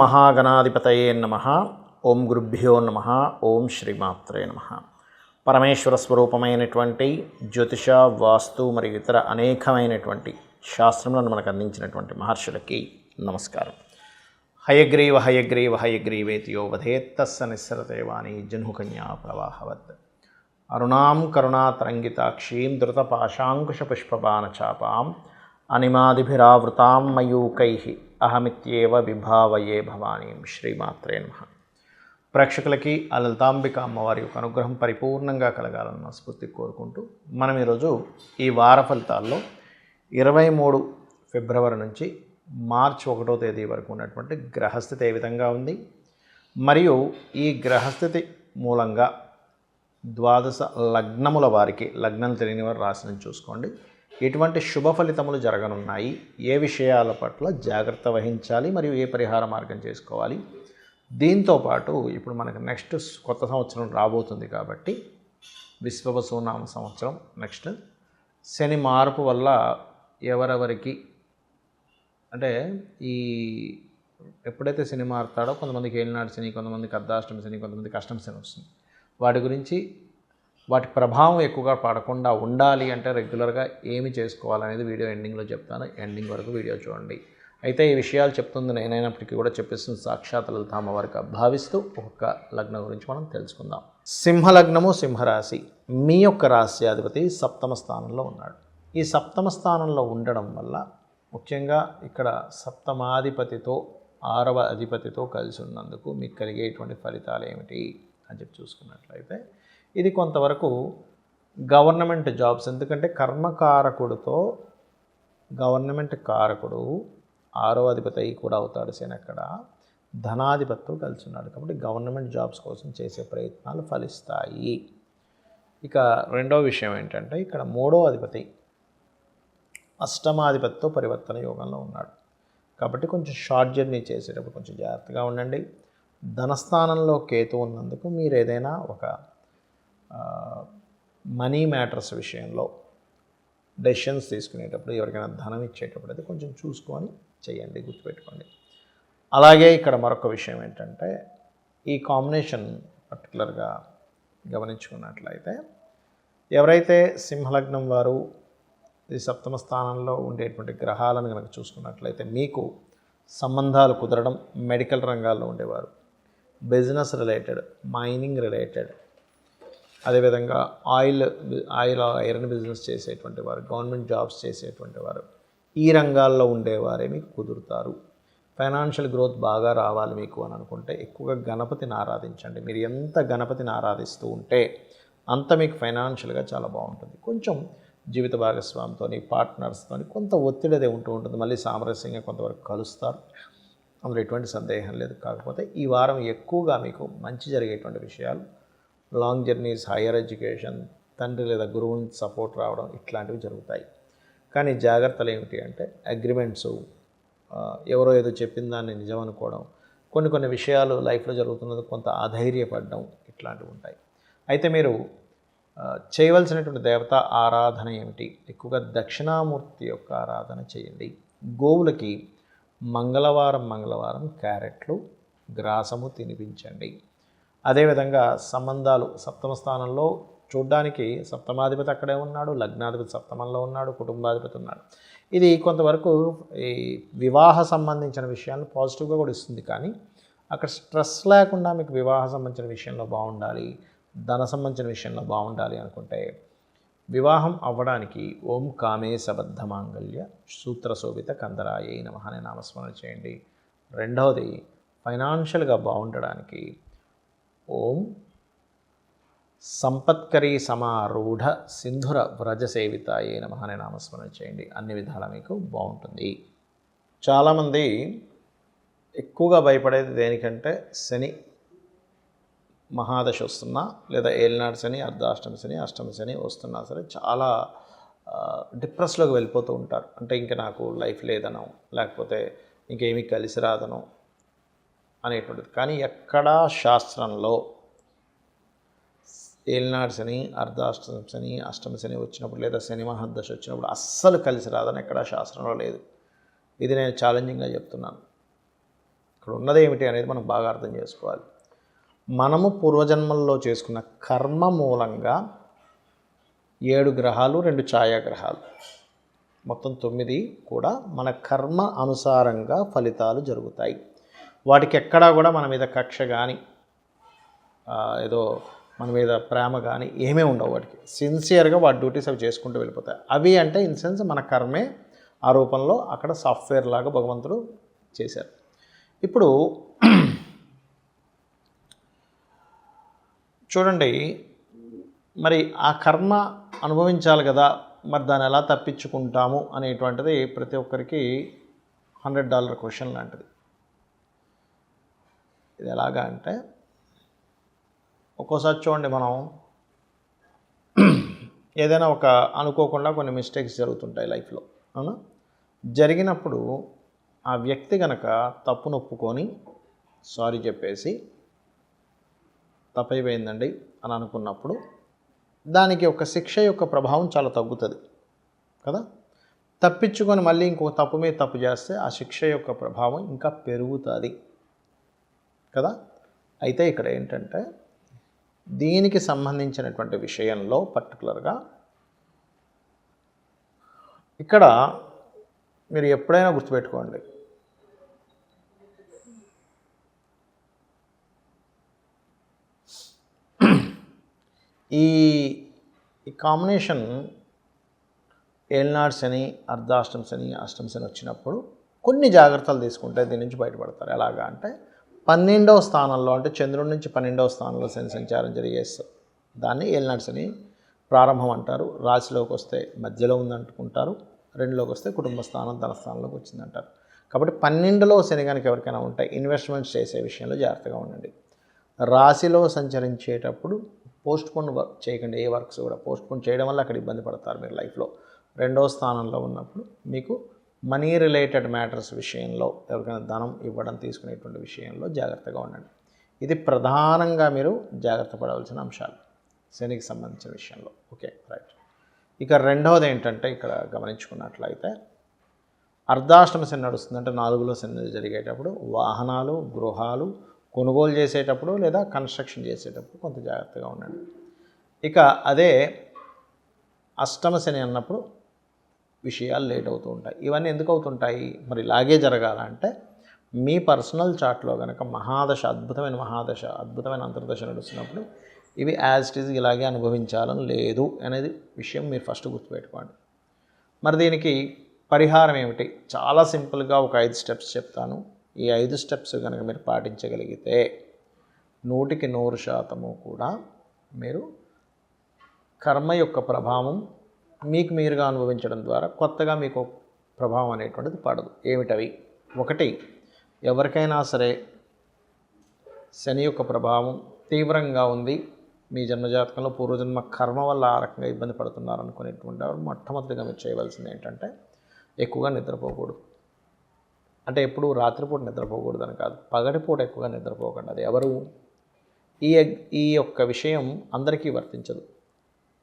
మహాగణాధిపతయే నమః. ఓం గురుభ్యో నమః. ఓం శ్రీమాత్రే నమః. పరమేశ్వర స్వరూపమైనటువంటి జ్యోతిష, వాస్తు మరియు ఇతర అనేకమైనటువంటి శాస్త్రములను మనకు అందించినటువంటి మహర్షులకి నమస్కారం. హయగ్రీవ హయగ్రీవ హయగ్రీవేతి యో వధేత్తస్స నిస్సరతేవాణి జహ్నుకన్యా ప్రవాహవత్. అరుణాం కరుణాతరంగితాక్షీం ధృతపాశాంకుశపుష్పబాణచాపాం అనిమాదిభిరావృతాం మయూకైః అహమిత్యేవ విభావయే భవానీం. శ్రీమాత్రే నమః. ప్రేక్షకులకి ఆ లలితాంబిక అమ్మవారి యొక్క అనుగ్రహం పరిపూర్ణంగా కలగాలని మనస్ఫూర్తి కోరుకుంటూ మనం ఈరోజు ఈ వార ఫలితాల్లో 23 ఫిబ్రవరి నుంచి మార్చి 1వ తేదీ వరకు ఉన్నటువంటి గ్రహస్థితి ఏ విధంగా ఉంది, మరియు ఈ గ్రహస్థితి మూలంగా ద్వాదశ లగ్నముల వారికి, లగ్నం తెలియని వారు రాశిని చూసుకోండి, ఎటువంటి శుభ ఫలితములు జరగనున్నాయి, ఏ విషయాల పట్ల జాగ్రత్త వహించాలి, మరియు ఏ పరిహార మార్గం చేసుకోవాలి. దీంతోపాటు ఇప్పుడు మనకు నెక్స్ట్ కొత్త సంవత్సరం రాబోతుంది కాబట్టి విశ్వవసునామ సంవత్సరం, నెక్స్ట్ శని మార్పు వల్ల ఎవరెవరికి అంటే ఈ ఎప్పుడైతే శని మారుతాడో కొంతమందికి ఏలినాడు శని, కొంతమందికి అర్ధాష్టమి శని, కొంతమందికి అష్టమి శని వస్తుంది. వాటి గురించి, వాటి ప్రభావం ఎక్కువగా పడకుండా ఉండాలి అంటే రెగ్యులర్గా ఏమి చేసుకోవాలనేది వీడియో ఎండింగ్లో చెప్తాను. ఎండింగ్ వరకు వీడియో చూడండి. అయితే ఈ విషయాలు చెప్తుంది నేనైనప్పటికీ కూడా చెప్పిస్తుంది సాక్షాత్ లలితామ్మవారికి భావిస్తూ ఒక్కొక్క లగ్నం గురించి మనం తెలుసుకుందాం. సింహలగ్నము, సింహరాశి. మీ యొక్క రాశ్యాధిపతి సప్తమ స్థానంలో ఉన్నాడు. ఈ సప్తమ స్థానంలో ఉండడం వల్ల ముఖ్యంగా ఇక్కడ సప్తమాధిపతితో 6వ అధిపతితో కలిసి ఉన్నందుకు మీకు కలిగేటువంటి ఫలితాలు ఏమిటి అని చెప్పి చూసుకున్నట్లయితే ఇది కొంతవరకు గవర్నమెంట్ జాబ్స్, ఎందుకంటే కర్మకారకుడితో గవర్నమెంట్ కారకుడు 6వ అధిపతి కూడా అవుతాడు శని, అక్కడ ధనాధిపతితో కలిసి ఉన్నాడు కాబట్టి గవర్నమెంట్ జాబ్స్ కోసం చేసే ప్రయత్నాలు ఫలిస్తాయి. ఇక రెండవ విషయం ఏంటంటే ఇక్కడ 3వ అధిపతి అష్టమాధిపతితో పరివర్తన యోగంలో ఉన్నాడు కాబట్టి కొంచెం షార్ట్ జర్నీ చేసేటప్పుడు కొంచెం జాగ్రత్తగా ఉండండి. ధనస్థానంలో కేతు ఉన్నందుకు మీరు ఏదైనా ఒక మనీ మ్యాటర్స్ విషయంలో డెసిషన్స్ తీసుకునేటప్పుడు, ఎవరికైనా ధనం ఇచ్చేటప్పుడు అయితే కొంచెం చూసుకొని చేయండి, గుర్తుపెట్టుకోండి. అలాగే ఇక్కడ మరొక విషయం ఏంటంటే ఈ కాంబినేషన్ పర్టికులర్గా గమనించుకున్నట్లయితే ఎవరైతే సింహలగ్నం వారు ఈ సప్తమ స్థానంలో ఉండేటువంటి గ్రహాలను కనుక చూసుకున్నట్లయితే మీకు సంబంధాలు కుదరడం, మెడికల్ రంగాల్లో ఉండేవారు, బిజినెస్ రిలేటెడ్, మైనింగ్ రిలేటెడ్, అదేవిధంగా ఐరన్ బిజినెస్ చేసేటువంటి వారు, గవర్నమెంట్ జాబ్స్ చేసేటువంటి వారు, ఈ రంగాల్లో ఉండేవారే మీకు కుదురుతారు. ఫైనాన్షియల్ గ్రోత్ బాగా రావాలి మీకు అని అనుకుంటే ఎక్కువగా గణపతిని ఆరాధించండి. మీరు ఎంత గణపతిని ఆరాధిస్తూ ఉంటే అంత మీకు ఫైనాన్షియల్గా చాలా బాగుంటుంది. కొంచెం జీవిత భాగస్వామితో, పార్ట్నర్స్తో కొంత ఒత్తిడి అదే ఉంటూ ఉంటుంది. మళ్ళీ సామరస్యంగా కొంతవరకు కలుస్తారు, అందులో ఎటువంటి సందేహం లేదు. కాకపోతే ఈ వారం ఎక్కువగా మీకు మంచి జరిగేటువంటి విషయాలు లాంగ్ జర్నీస్, హయ్యర్ ఎడ్యుకేషన్, తండ్రి లేదా గురువు నుంచి సపోర్ట్ రావడం, ఇట్లాంటివి జరుగుతాయి. కానీ జాగ్రత్తలు ఏమిటి అంటే అగ్రిమెంట్స్, ఎవరో ఏదో చెప్పిన దాన్ని నిజం అనుకోవడం, కొన్ని విషయాలు లైఫ్లో జరుగుతున్నది కొంత అధైర్యపడడం, ఇట్లాంటివి ఉంటాయి. అయితే మీరు చేయవలసినటువంటి దేవత ఆరాధన ఏమిటి? ఎక్కువగా దక్షిణామూర్తి యొక్క ఆరాధన చేయండి. గోవులకి మంగళవారం క్యారెట్లు, గ్రాసము తినిపించండి. అదేవిధంగా సంబంధాలు సప్తమ స్థానంలో చూడ్డానికి సప్తమాధిపతి అక్కడే ఉన్నాడు, లగ్నాధిపతి సప్తమంలో ఉన్నాడు, కుటుంబాధిపతి ఉన్నాడు. ఇది కొంతవరకు ఈ వివాహ సంబంధించిన విషయాలను పాజిటివ్గా కూడా ఇస్తుంది. కానీ అక్కడ స్ట్రెస్ లేకుండా మీకు వివాహ సంబంధించిన విషయంలో బాగుండాలి, ధన సంబంధించిన విషయంలో బాగుండాలి అనుకుంటే వివాహం అవ్వడానికి ఓం కామేశబద్ధ మాంగళ్య సూత్రశోభిత కందరాయే నమః అనే నామస్మరణ చేయండి. రెండవది ఫైనాన్షియల్గా బాగుండడానికి ఓం సంపత్కరీ సమారూఢ సింధుర వ్రజసేవితాయే నమః అనే నామస్మరణ చేయండి. అన్ని విధాలా మీకు బాగుంటుంది. చాలామంది ఎక్కువగా భయపడేది దేనికంటే శని మహాదశ వస్తున్నా, లేదా ఏలినాడు శని, అర్ధాష్టమి శని, అష్టమి శని వస్తున్నా సరే చాలా డిప్రెస్లోకి వెళ్ళిపోతూ ఉంటారు. అంటే ఇంకా నాకు లైఫ్ లేదనో, లేకపోతే ఇంకేమీ కలిసి రాదనో అనేటువంటిది. కానీ ఎక్కడా శాస్త్రంలో ఏలినాడు శని, అర్ధాష్టమి శని, అష్టమి శని వచ్చినప్పుడు, లేదా శని మహాదశ వచ్చినప్పుడు అస్సలు కలిసి రాదని ఎక్కడా శాస్త్రంలో లేదు. ఇది నేను ఛాలెంజింగ్గా చెప్తున్నాను. ఇక్కడ ఉన్నది ఏమిటి అనేది మనం బాగా అర్థం చేసుకోవాలి. మనము పూర్వజన్మల్లో చేసుకున్న కర్మ మూలంగా 7 గ్రహాలు 2 ఛాయాగ్రహాలు మొత్తం 9 కూడా మన కర్మ అనుసారంగా ఫలితాలు జరుగుతాయి. వాటికి ఎక్కడా కూడా మన మీద కక్ష కానీ ఏదో మన మీద ప్రేమ కానీ ఏమీ ఉండవు. వాటికి సిన్సియర్గా వాటి డ్యూటీస్ అవి చేసుకుంటూ వెళ్ళిపోతాయి. అవి అంటే ఇన్ సెన్స్ మన కర్మే ఆ రూపంలో అక్కడ సాఫ్ట్వేర్ లాగా భగవంతుడు చేశారు. ఇప్పుడు చూడండి, మరి ఆ కర్మ అనుభవించాలి కదా, మరి దాన్ని ఎలా తప్పించుకుంటాము అనేటువంటిది ప్రతి ఒక్కరికి $100 క్వశ్చన్ లాంటిది. ఇది ఎలాగా అంటే, ఒక్కోసారి చూడండి, మనం ఏదైనా ఒక అనుకోకుండా కొన్ని మిస్టేక్స్ జరుగుతుంటాయి లైఫ్లో, అవునా? జరిగినప్పుడు ఆ వ్యక్తి కనుక తప్పును ఒప్పుకొని సారీ చెప్పేసి తప్పైపోయిందండి అని అనుకున్నప్పుడు దానికి ఒక శిక్ష యొక్క ప్రభావం చాలా తగ్గుతుంది కదా. తప్పించుకొని మళ్ళీ ఇంకో తప్పు మీద తప్పు చేస్తే ఆ శిక్ష యొక్క ప్రభావం ఇంకా పెరుగుతుంది కదా. అయితే ఇక్కడ ఏంటంటే, దీనికి సంబంధించినటువంటి విషయంలో పర్టికులర్గా ఇక్కడ మీరు ఎప్పుడైనా గుర్తుపెట్టుకోండి, ఈ కాంబినేషన్ ఏలినాడు శని, అర్ధాష్టమ శని, అష్టమ శని వచ్చినప్పుడు కొన్ని జాగ్రత్తలు తీసుకుంటే దీని నుంచి బయటపడతారు. ఎలాగా అంటే, 12వ స్థానంలో అంటే చంద్రుడి నుంచి 12వ స్థానంలో శని సంచారం జరిగేస్తారు. దాన్ని ఏలినాడు శని ప్రారంభం అంటారు. రాశిలోకి వస్తే మధ్యలో ఉందంటుకుంటారు, 2లోకి వస్తే కుటుంబ స్థానం ధన స్థానంలోకి వచ్చిందంటారు. కాబట్టి 12లో శని కనుక ఎవరికైనా ఉంటే ఇన్వెస్ట్మెంట్స్ చేసే విషయంలో జాగ్రత్తగా ఉండండి. రాశిలో సంచరించేటప్పుడు పోస్ట్పోన్ వర్క్ చేయకండి. ఏ వర్క్స్ కూడా పోస్ట్పోన్ చేయడం వల్ల అక్కడ ఇబ్బంది పడతారు మీరు లైఫ్లో. 2వ స్థానంలో ఉన్నప్పుడు మీకు మనీ రిలేటెడ్ మ్యాటర్స్ విషయంలో ఎవరికైనా ధనం ఇవ్వడం తీసుకునేటువంటి విషయంలో జాగ్రత్తగా ఉండండి. ఇది ప్రధానంగా మీరు జాగ్రత్త పడవలసిన అంశాలు శనికి సంబంధించిన విషయంలో. Okay, right. ఇక రెండవది ఏంటంటే, ఇక్కడ గమనించుకున్నట్లయితే అర్ధాష్టమ శని నడుస్తుందంటే 4లో శని జరిగేటప్పుడు వాహనాలు, గృహాలు కొనుగోలు చేసేటప్పుడు లేదా కన్స్ట్రక్షన్ చేసేటప్పుడు కొంత జాగ్రత్తగా ఉండండి. ఇక అదే అష్టమ శని అన్నప్పుడు విషయాలు లేట్ అవుతూ ఉంటాయి. ఇవన్నీ ఎందుకు అవుతుంటాయి? మరి ఇలాగే జరగాలంటే మీ పర్సనల్ చార్ట్లో కనుక మహాదశ, అద్భుతమైన మహాదశ, అద్భుతమైన అంతర్దశ నడుస్తున్నప్పుడు ఇవి యాజ్ ఇట్ ఈజ్ ఇలాగే అనుభవించాలని లేదు అనేది విషయం మీరు ఫస్ట్ గుర్తుపెట్టుకోండి. మరి దీనికి పరిహారం ఏమిటి? చాలా సింపుల్గా ఒక 5 స్టెప్స్ చెప్తాను. ఈ 5 స్టెప్స్ కనుక మీరు పాటించగలిగితే 100కి 100% కూడా మీరు కర్మ యొక్క ప్రభావం మీకు మీరుగా అనుభవించడం ద్వారా కొత్తగా మీకు ప్రభావం అనేటువంటిది పడదు. ఏమిటవి? 1, ఎవరికైనా సరే శని యొక్క ప్రభావం తీవ్రంగా ఉంది, మీ జన్మజాతకంలో పూర్వజన్మ కర్మ వల్ల ఆ రకంగా ఇబ్బంది పడుతున్నారు అనుకునేటువంటి వారు మొట్టమొదటిగా మీరు చేయవలసింది ఏంటంటే, ఎక్కువగా నిద్రపోకూడదు. అంటే ఎప్పుడు రాత్రిపూట నిద్రపోకూడదు అని కాదు, పగటిపూట ఎక్కువగా నిద్రపోకండి. అది ఎవరు ఈ యొక్క విషయం అందరికీ వర్తించదు,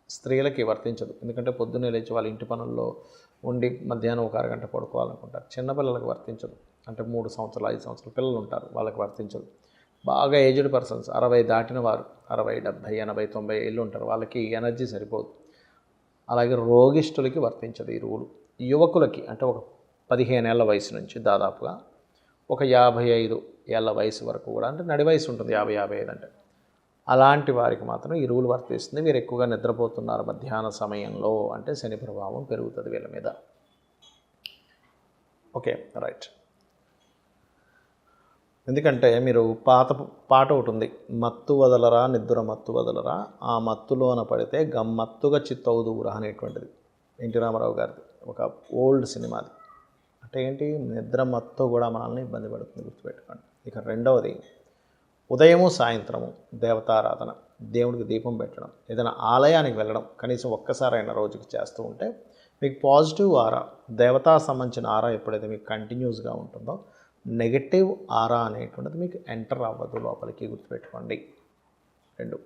స్త్రీలకి వర్తించదు. ఎందుకంటే పొద్దున్నే లేచి వాళ్ళ ఇంటి పనుల్లో ఉండి మధ్యాహ్నం ఒక అరగంట పడుకోవాలనుకుంటారు. చిన్నపిల్లలకు వర్తించదు. అంటే 3 సంవత్సరాలు 5 సంవత్సరాల పిల్లలు ఉంటారు, వాళ్ళకి వర్తించదు. బాగా ఏజ్డ్ పర్సన్స్ 60 దాటిన వారు 60, 70, 80, 90 ఏళ్ళు ఉంటారు, వాళ్ళకి ఎనర్జీ సరిపోదు. అలాగే రోగిష్ఠులకి వర్తించదు ఈ రూలు. యువకులకి అంటే ఒక 15 ఏళ్ల వయసు నుంచి దాదాపుగా ఒక 55 ఏళ్ల వయసు వరకు కూడా, అంటే నడి వయసు ఉంటుంది 50, 55 అంటే, అలాంటి వారికి మాత్రం ఈ రూల్ వర్తిస్తుంది. వీరు ఎక్కువగా నిద్రపోతున్నారు మధ్యాహ్న సమయంలో అంటే శని ప్రభావం పెరుగుతుంది వీళ్ళ మీద. Okay, right. ఎందుకంటే మీరు పాట ఒకటి ఉంది, మత్తు వదలరా నిద్ర మత్తు వదలరా, ఆ మత్తులోన పడితే గమ్మత్తుగా చిత్తవుదురా అనేటువంటిది ఎన్టీ రామారావు గారిది, ఒక ఓల్డ్ సినిమాది. అంటే ఏంటి? నిద్ర మత్తు కూడా మనల్ని ఇబ్బంది పడుతుంది, గుర్తుపెట్టుకోండి. ఇక రెండవది, ఉదయము సాయంత్రము దేవతారాధన, దేవుడికి దీపం పెట్టడం, ఏదైనా ఆలయానికి వెళ్ళడం కనీసం ఒక్కసారైనా రోజుకి చేస్తూ ఉంటే మీకు పాజిటివ్ ఆరా, దేవతా సంబంధించిన ఆరా ఎప్పుడైతే మీకు కంటిన్యూస్గా ఉంటుందో నెగటివ్ ఆరా అనేటువంటిది మీకు ఎంటర్ అవ్వదు లోపలికి, గుర్తుపెట్టుకోండి. 2.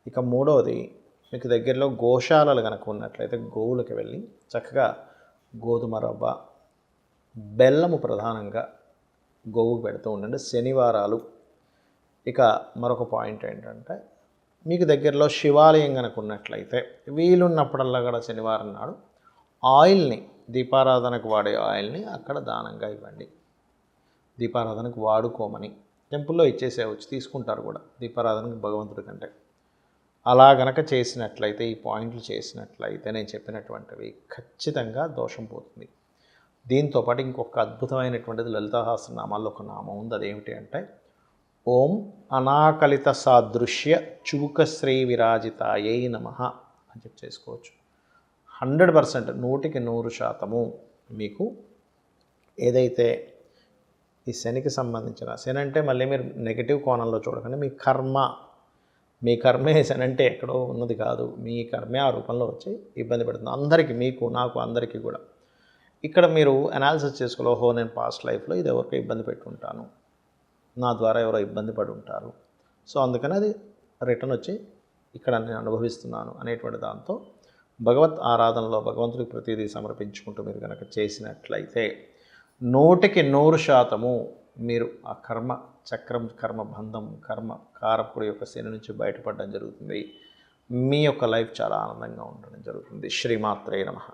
ఇక మూడవది, మీకు దగ్గరలో గోశాలలు కనుక ఉన్నట్లయితే గోవులకి వెళ్ళి చక్కగా గోధుమ రవ్వ, బెల్లము ప్రధానంగా గోవుకు పెడుతూ ఉండండి శనివారాలు. ఇక మరొక పాయింట్ ఏంటంటే, మీకు దగ్గరలో శివాలయం కనుక ఉన్నట్లయితే వీలున్నప్పుడల్లా కూడా శనివారం నాడు ఆయిల్ని, దీపారాధనకు వాడే ఆయిల్ని అక్కడ దానంగా ఇవ్వండి. దీపారాధనకు వాడుకోమని టెంపుల్లో ఇచ్చేసేవచ్చు, తీసుకుంటారు కూడా దీపారాధనకు భగవంతుడి కంటే. అలా గనక చేసినట్లయితే, ఈ పాయింట్లు చేసినట్లయితే నేను చెప్పినటువంటివి ఖచ్చితంగా దోషం పోతుంది. దీంతోపాటు ఇంకొక అద్భుతమైనటువంటిది లలితా సహస్రనామాల్లో ఒక నామం ఉంది. అదేమిటి అంటే ఓం అనాకలిత సాదృశ్య చుబుకశ్రీ విరాజితాయై నమః అని చెప్పి చేసుకోవచ్చు. 100%, 100% మీకు ఏదైతే ఈ శనికి సంబంధించిన, శని అంటే మళ్ళీ మీరు నెగిటివ్ కోణంలో చూడకండి, మీ కర్మే శని అంటే ఎక్కడో ఉన్నది కాదు, మీ కర్మే ఆ రూపంలో వచ్చి ఇబ్బంది పెడుతుంది అందరికీ, మీకు నాకు అందరికీ కూడా. ఇక్కడ మీరు అనాలిసిస్ చేసుకోవాలి, ఓహో నేను పాస్ట్ లైఫ్లో ఇది ఎవరికో ఇబ్బంది పెట్టుంటాను, నా ద్వారా ఎవరో ఇబ్బంది పడి ఉంటారు, సో అందుకని అది రిటర్న్ వచ్చి ఇక్కడ నేను అనుభవిస్తున్నాను అనేటువంటి దాంతో భగవత్ ఆరాధనలో భగవంతుడికి ప్రతిదీ సమర్పించుకుంటూ మీరు కనుక చేసినట్లయితే 100% మీరు ఆ కర్మ చక్రం, కర్మ బంధం, కర్మ కారకుడి యొక్క శని నుంచి బయటపడడం జరుగుతుంది. మీ యొక్క లైఫ్ చాలా ఆనందంగా ఉండడం జరుగుతుంది. శ్రీమాత్రే నమః.